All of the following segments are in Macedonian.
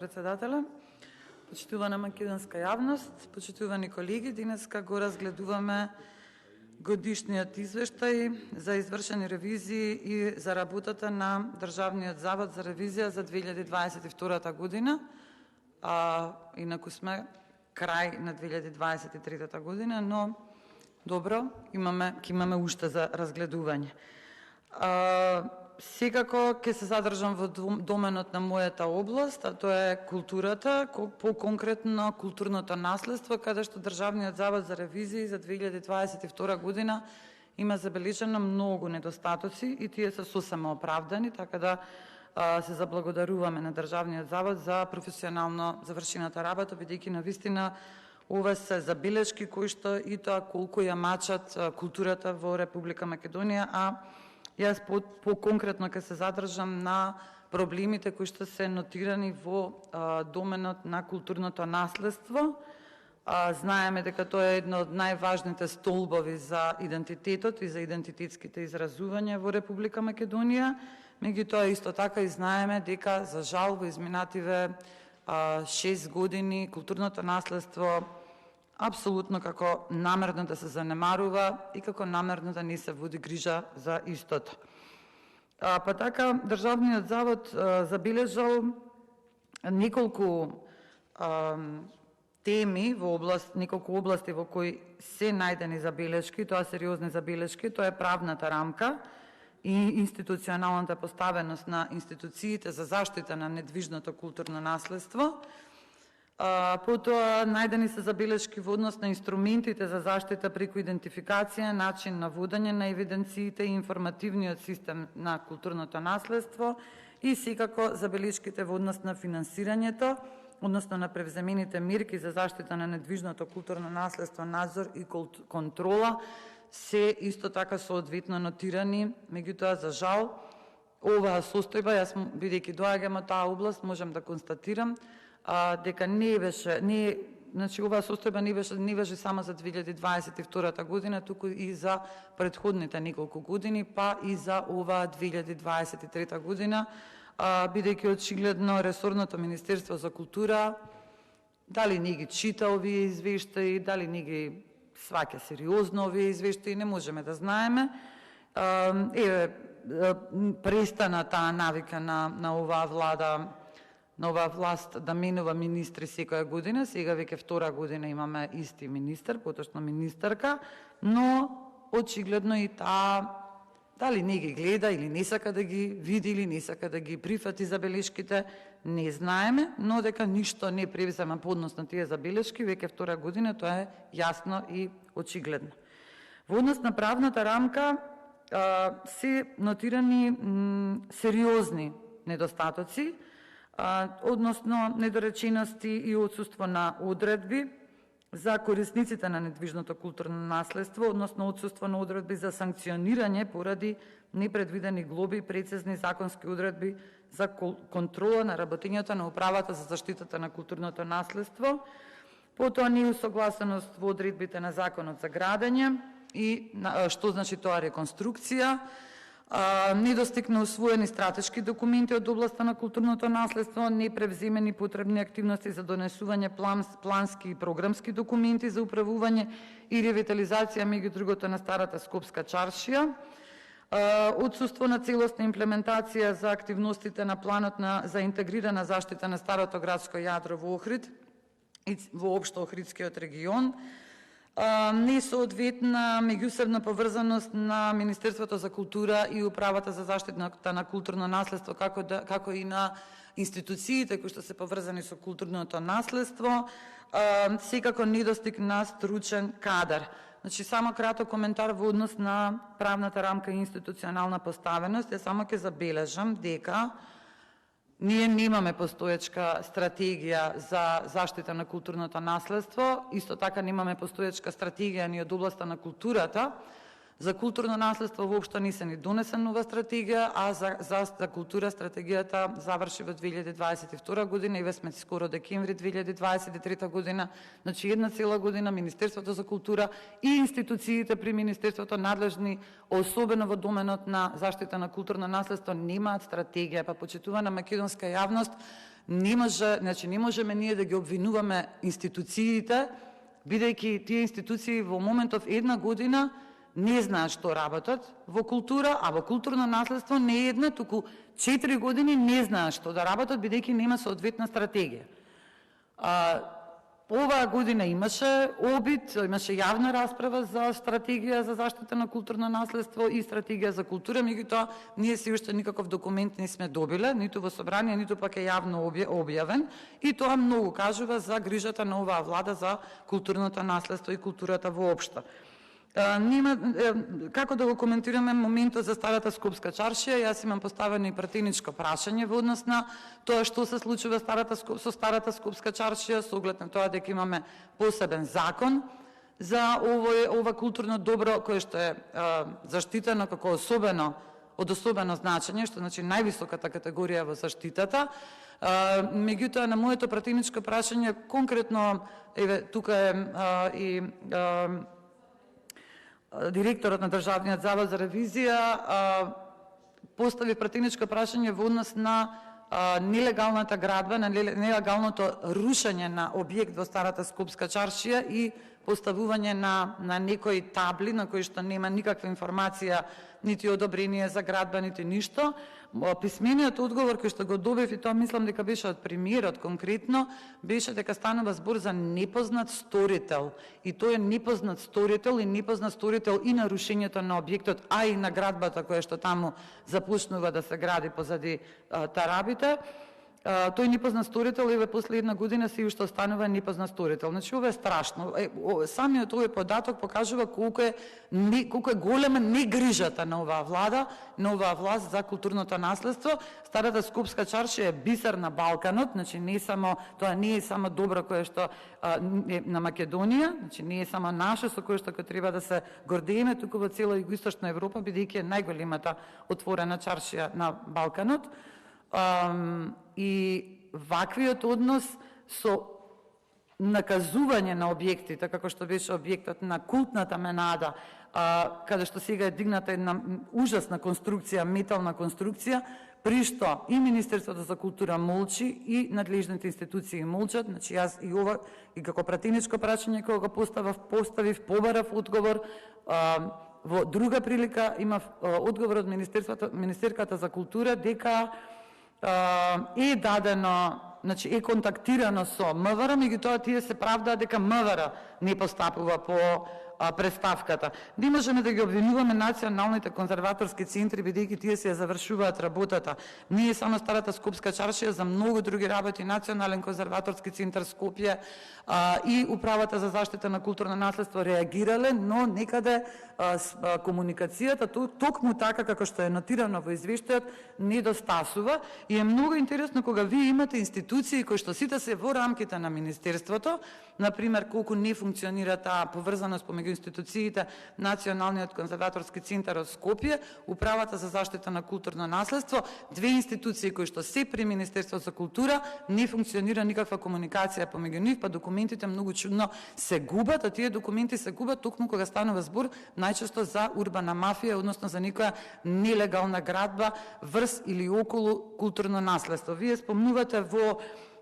Председателя, почитувана македонска јавност, почитувани колеги, денеска го разгледуваме годишниот извештај за извршени ревизии и за работата на Државниот завод за ревизија за 2022 година. Инаку сме крај на 2023 година, но добро, ќе имаме уште за разгледување. Секако ќе се задржам во доменот на мојата област, а тоа е културата, по-конкретно културното наследство, каде што Државниот завод за ревизии за 2022 година има забележано многу недостатоци и тие се сосема оправдани, така да се заблагодаруваме на Државниот завод за професионално завршената работа, бидејќи навистина ова се забелешки кои што и тоа колку ја мачат културата во Република Македонија, а јас по-конкретно ќе се задржам на проблемите кои што се нотирани во доменот на културното наследство. Знаеме дека тоа е едно од најважните столбови за идентитетот и за идентитетските изразувања во Република Македонија. Меѓутоа исто така и знаеме дека за жал во изминативе 6 години културното наследство апсолутно како намерно да се занемарува и како намерно да не се води грижа за истото. Па така, Државниот завод забележал неколку теми во област, неколку области во кои се најдени забелешки, тоа сериозни забелешки, тоа е правната рамка и институционалната поставеност на институциите за заштита на недвижното културно наследство. Потоа најдени се забелешки во однос на инструментите за заштита преку идентификација, начин на водење на евиденциите и информативниот систем на културното наследство и секако забелешките во однос на финансирањето, односно на превземените мерки за заштита на недвижното културно наследство, надзор и контрола се исто така соодветно нотирани. Меѓутоа, за жал, оваа состојба, јас бидејќи доаѓам од таа област, можам да констатирам дека значи оваа состојба не важи само за 2022 година, туку и за претходните неколку години, па и за оваа 2023 година, бидејќи очигледно ресорното Министерство за култура дали не ги чита овие извештаи, дали не ги сваќа сериозно овие извештаи, не можеме да знаеме. Престана таа навика на оваа влада, на оваа власт да менува министри секоја година. Сега веќе втора година имаме исти министер, поточно министерка, но очигледно и таа дали не ги гледа или не сака да ги види или не сака да ги прифати забелешките, не знаеме, но дека ништо не превзема поднос на тие забелешки веќе втора година, тоа е јасно и очигледно. Во однос на правната рамка се нотирани сериозни недостатоци, односно недоречености и отсуство на одредби за корисниците на недвижното културно наследство, односно отсуство на одредби за санкционирање поради непредвидени глоби и прецизни законски одредби за контрола на работењето на управата за заштитата на културното наследство, потоа неусогласеност во одредбите на Законот за градење и што значи тоа реконструкција, недостиг на усвоени стратешки документи од областта на културното наследство, непревземени потребни активности за донесување плански и програмски документи за управување и ревитализација меѓу другото на старата Скопска чаршија, отсуство на целосна имплементација за активностите на планот за интегрирана заштита на старото градско јадро во Охрид и воопшто Охридскиот регион, несоодветна меѓусебна поврзаност на Министерството за култура и Управата за заштита на културно наследство, како и на институциите кои што се поврзани со културното наследство, секако недостиг на стручен кадар. Значи, само краток коментар во однос на правната рамка и институционална поставеност. Ја само ќе забележам дека ние немаме постоечка стратегија за заштита на културното наследство, исто така немаме постоечка стратегија ни од областта на културата. За културно наследство воопшто не се ни донесе нова стратегија, а за култура стратегијата заврши во 2022 година и ве сме скоро декември 2023 година. Значи една цела година Министерството за култура и институциите при Министерството надлежни, особено во доменот на заштита на културно наследство, немаат стратегија. Па почитувана македонска јавност, не можеме ние да ги обвинуваме институциите, бидејќи тие институции во моментов една година не знаат што работат во култура, а во културно наследство не една, туку 4 години не знаат што да работат, бидејќи нема соодветна стратегија. Оваа година имаше обид, имаше јавна расправа за стратегија за заштита на културно наследство и стратегија за култура, меѓутоа ние се уште никаков документ не сме добиле, ниту во собрание, ниту пак е јавно објавен, и тоа многу кажува за грижата на оваа влада за културното наследство и културата воопшто. Како да го коментираме моментот за старата Скопска чаршија? Јас имам поставено и пратеничко прашање во однос на тоа што се случува со старата Скопска чаршија, со оглед на тоа дека имаме посебен закон за ова културно добро кое што е заштитено како од особено значење, што значи највисоката категорија во заштитата. Меѓутоа на моето пратеничко прашање конкретно, тука е и директорот на Државниот завод за ревизија постави пратеничко прашање во однос на нелегалната градба, на нелегалното рушење на објект во старата Скопска чаршија и поставување на некои табли на кои што нема никаква информација, нити одобрение за градба, нити ништо. Писмениот одговор кој што го добив, и тоа мислам дека беше од премиерот конкретно, беше дека станува збор за непознат сторител. И тој е непознат сторител и на рушењето на објектот, а и на градбата која што таму започнува да се гради позади тарабите. Тој непознат сторител и после една година се уште останува непознат сторител. Значи ова е страшно. Самиот овој податок покажува колку е голема негрижата на оваа влада, на оваа власт за културното наследство. Старата Скопска чаршија е бисер на Балканот, значи тоа не е само добро кое што е на Македонија, значи не е само наше со кое што треба да се гордееме, туку во цела Југоисточна Европа, бидејќи е најголемата отворена чаршија на Балканот. И ваквиот однос со наказување на објектите, како што беше објектот на култната Менада, каде што сега е дигната една ужасна конструкција, метална конструкција, при што и Министерството за култура молчи и надлежните институции молчат. Значи јас и ова и како пратеничко прашање кога го поставив, побарав одговор. Во друга прилика имав одговор од Министерката за култура дека е дадено, значи е контактирано со МВР, меѓутоа тие се правдаат дека МВР не постапува по преставката. Не можеме да ги обвинуваме националните конзерваторски центри, бидејќи тие се завршуваат работата. Не е само старата Скопска чаршија, за многу други работи, Национален конзерваторски центар Скопје и Управата за заштита на културно наследство реагирале, но некаде комуникацијата токму така како што е нотирано во извештајот недостасува. И е многу интересно кога вие имате институции кои што сите се во рамките на Министерството, например колку не функционира таа поврзаност помеѓу институциите, Националниот конзерваторски центар од Скопје, Управата за заштита на културно наследство, две институции кои што се при Министерството за култура, не функционира никаква комуникација помеѓу нив, па документите многу чудно се губат, а тие документи се губат токму кога станува збор најчесто за урбана мафија, односно за некоја нелегална градба врз или околу културно наследство. Вие спомнувате во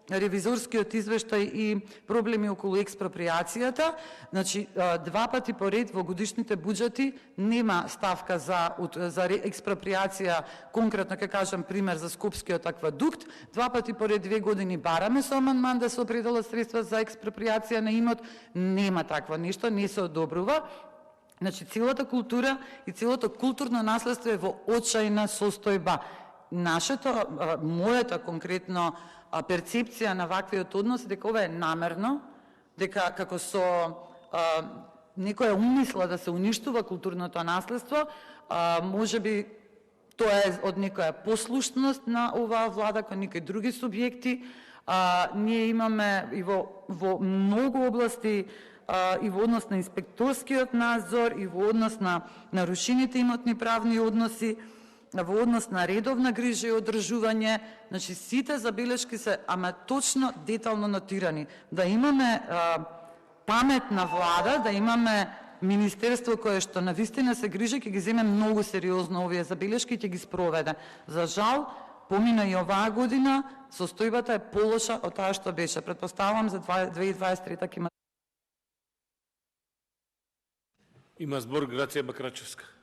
ревизорскиот извештај и проблеми околу експроприацијата. Значи, два пати поред во годишните буџети нема ставка за експроприација, конкретно ќе кажам пример за Скопскиот аквадукт. Два пати поред 2 години бараме со амандман да се определат средства за експроприација на имот. Нема такво нешто, не се одобрува. Значи, целата култура и целото културно наследство е во очајна состојба. Мојата конкретно перцепција на ваквиот однос е дека ова е намерно, дека како со некоја умисла да се уништува културното наследство, можеби тоа е од некоја послушност на оваа влада кон некои други субјекти. Ние имаме и во многу области и во однос на инспекторскиот надзор, и во однос на нарушените имотни правни односи, во однос на редовна грижа и одржување. Значи, сите забелешки се ама точно детално нотирани. Да имаме паметна влада, да имаме министерство кое што навистина се грижи, ќе ги земе многу сериозно овие забелешки и ќе ги спроведе. За жал, помина и оваа година, состојбата е полоша од таа што беше. Претпоставувам за 2023 ќе има. Има збор Грација Бакрачевска.